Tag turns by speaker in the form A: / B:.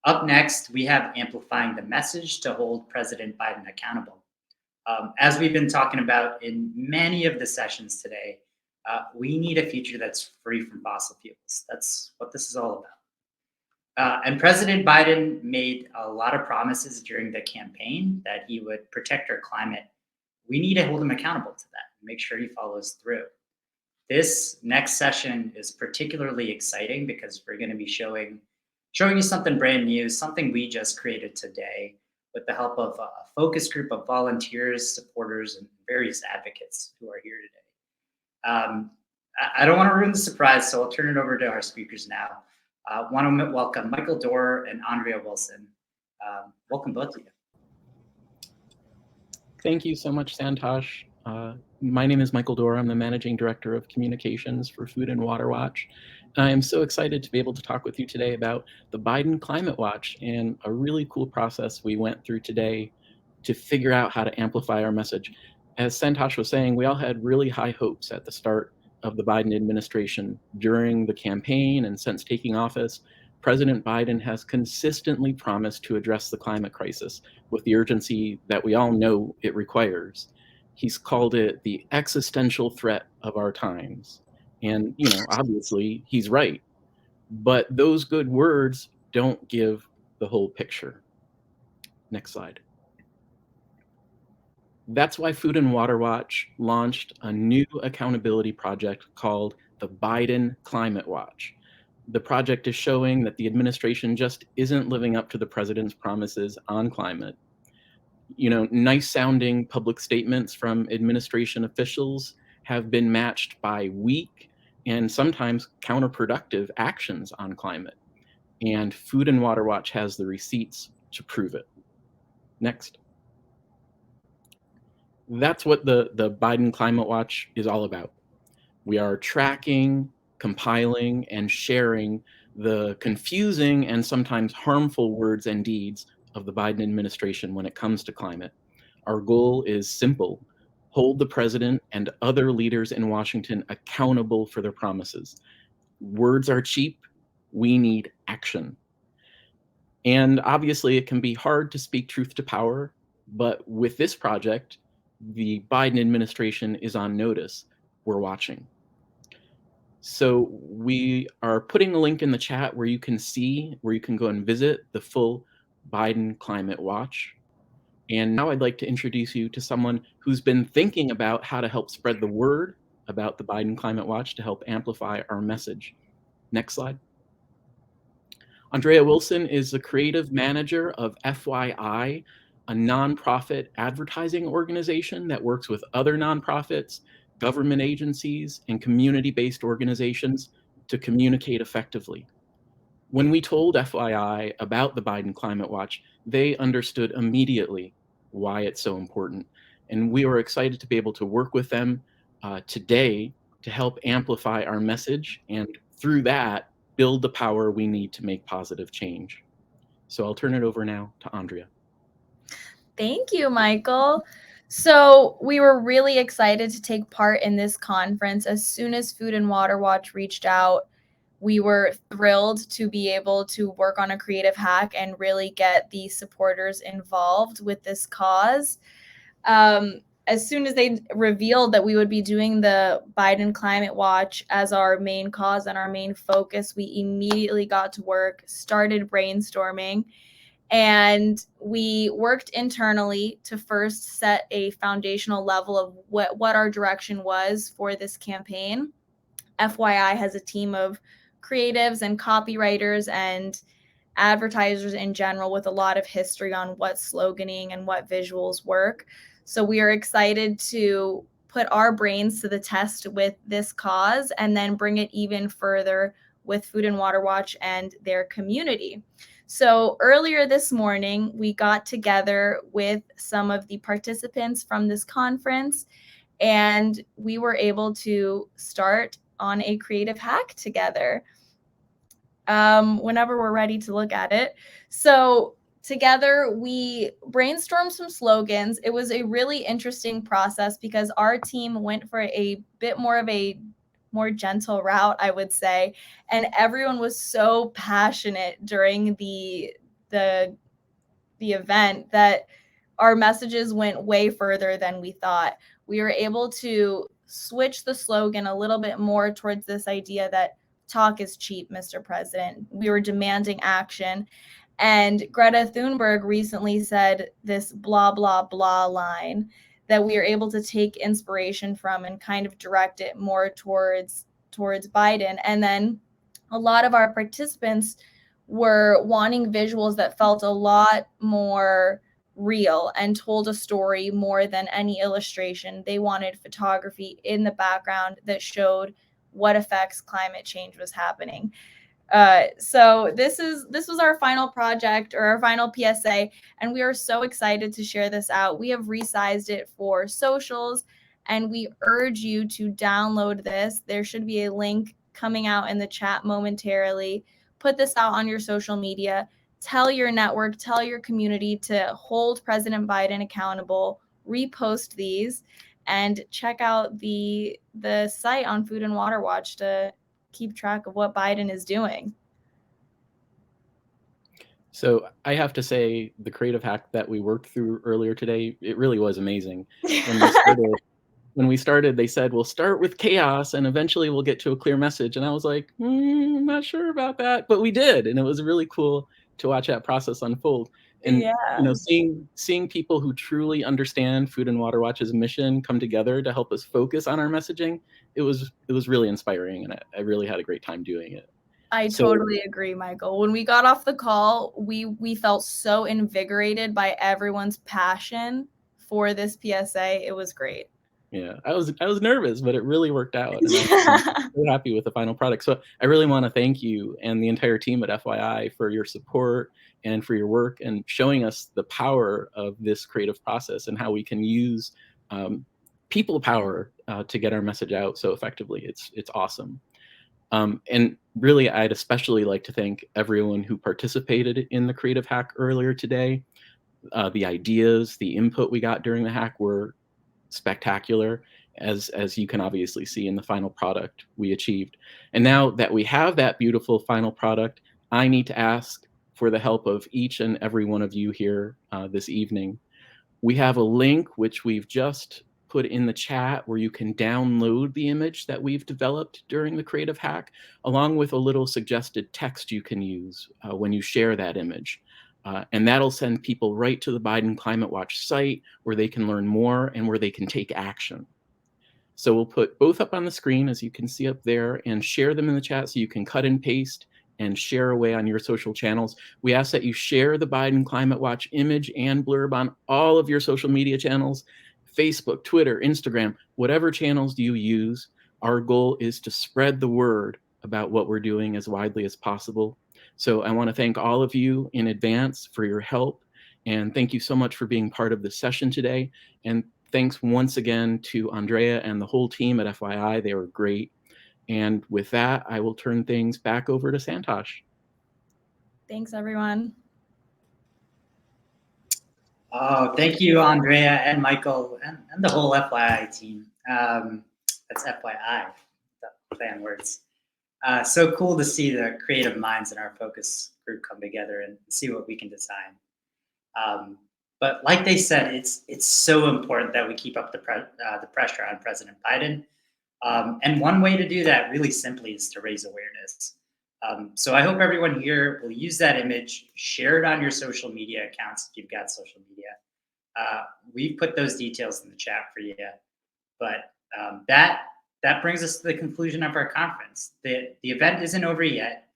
A: Up next, we have amplifying the message to hold President Biden accountable. As we've been talking about in many of the sessions today, we need a future that's free from fossil fuels. That's what this is all about. And President Biden made a lot of promises during the campaign that he would protect our climate. We need to hold him accountable to that and make sure he follows through. This next session is particularly exciting because we're going to be showing you something brand new, something we just created today with the help of a focus group of volunteers, supporters, and various advocates who are here today. I don't want to ruin the surprise, so I'll turn it over to our speakers now. Want to welcome Michael Dorr and Andrea Wilson. Welcome both of you.
B: Thank you so much, Santosh. My name is Michael Dorr. I'm the Managing Director of Communications for Food and Water Watch. And I am so excited to be able to talk with you today about the Biden Climate Watch and a really cool process we went through today to figure out how to amplify our message. As Santosh was saying, we all had really high hopes at the start of the Biden administration. During the campaign and since taking office, President Biden has consistently promised to address the climate crisis with the urgency that we all know it requires. He's called it the existential threat of our times. And, obviously he's right. But those good words don't give the whole picture. Next slide. That's why Food and Water Watch launched a new accountability project called the Biden Climate Watch. The project is showing that the administration just isn't living up to the president's promises on climate. Nice sounding public statements from administration officials have been matched by weak and sometimes counterproductive actions on climate. And Food and Water Watch has the receipts to prove it. Next. That's what the Biden Climate Watch is all about. We are tracking, compiling, and sharing the confusing and sometimes harmful words and deeds of the Biden administration when it comes to climate. Our goal is simple: hold the president and other leaders in Washington accountable for their promises. Words are cheap. We need action. And obviously, it can be hard to speak truth to power, but with this project, the Biden administration is on notice. We're watching. So we are putting a link in the chat where you can go and visit the full Biden Climate Watch. And now I'd like to introduce you to someone who's been thinking about how to help spread the word about the Biden Climate Watch to help amplify our message. Next slide. Andrea Wilson is the creative manager of FYI, a nonprofit advertising organization that works with other nonprofits, government agencies, and community-based organizations to communicate effectively. When we told FYI about the Biden Climate Watch, they understood immediately why it's so important. And we were excited to be able to work with them today to help amplify our message, and through that, build the power we need to make positive change. So I'll turn it over now to Andrea.
C: Thank you, Michael. So we were really excited to take part in this conference. As soon as Food and Water Watch reached out, we were thrilled to be able to work on a creative hack and really get the supporters involved with this cause. As soon as they revealed that we would be doing the Biden Climate Watch as our main cause and our main focus, we immediately got to work, started brainstorming, and we worked internally to first set a foundational level of what our direction was for this campaign. FYI has a team of creatives and copywriters and advertisers in general with a lot of history on what sloganing and what visuals work. So we are excited to put our brains to the test with this cause and then bring it even further with Food and Water Watch and their community. So earlier this morning, we got together with some of the participants from this conference, and we were able to start on a creative hack together whenever we're ready to look at it. So together, we brainstormed some slogans. It was a really interesting process because our team went for a bit more of a more gentle route, I would say. And everyone was so passionate during the the event that our messages went way further than we thought. We were able to switch the slogan a little bit more towards this idea that talk is cheap, Mr. President. We were demanding action. And Greta Thunberg recently said this blah, blah, blah line that we are able to take inspiration from and kind of direct it more towards Biden. And then a lot of our participants were wanting visuals that felt a lot more real and told a story more than any illustration. They wanted photography in the background that showed what effects climate change was happening. So this was our final project, or our final PSA, and we are so excited to share this out. We have resized it for socials, and we urge you to download this. There should be a link coming out in the chat momentarily. Put this out on your social media. Tell your network, tell your community to hold President Biden accountable. Repost these, and check out the site on Food and Water Watch to keep track of what Biden is doing.
B: So I have to say, the creative hack that we worked through earlier today, it really was amazing. When we started, they said, we'll start with chaos and eventually we'll get to a clear message. And I was like, I'm not sure about that, but we did. And it was really cool to watch that process unfold. And seeing people who truly understand Food and Water Watch's mission come together to help us focus on our messaging, it was really inspiring, and I really had a great time doing it.
C: I totally agree, Michael. When we got off the call, we felt so invigorated by everyone's passion for this PSA. It was great.
B: Yeah, I was nervous, but it really worked out, and I'm so happy with the final product. So I really want to thank you and the entire team at FYI for your support and for your work and showing us the power of this creative process and how we can use people power to get our message out so effectively. It's awesome. And really, I'd especially like to thank everyone who participated in the creative hack earlier today. The ideas, the input we got during the hack were spectacular, as you can obviously see in the final product we achieved. And now that we have that beautiful final product, I need to ask for the help of each and every one of you here this evening. We have a link which we've just put in the chat where you can download the image that we've developed during the creative hack, along with a little suggested text you can use when you share that image. And that'll send people right to the Biden Climate Watch site where they can learn more and where they can take action. So we'll put both up on the screen, as you can see up there, and share them in the chat so you can cut and paste and share away on your social channels. We ask that you share the Biden Climate Watch image and blurb on all of your social media channels, Facebook, Twitter, Instagram, whatever channels you use. Our goal is to spread the word about what we're doing as widely as possible. So I want to thank all of you in advance for your help. And thank you so much for being part of the session today. And thanks once again to Andrea and the whole team at FYI. They were great. And with that, I will turn things back over to Santosh.
C: Thanks, everyone.
A: Oh, thank you, Andrea and Michael and the whole FYI team. That's FYI, the fan words. So cool to see the creative minds in our focus group come together and see what we can design. But like they said, it's so important that we keep up the pressure on President Biden. And one way to do that really simply is to raise awareness. So I hope everyone here will use that image, share it on your social media accounts if you've got social media. We put those details in the chat for you. But that brings us to the conclusion of our conference. The event isn't over yet.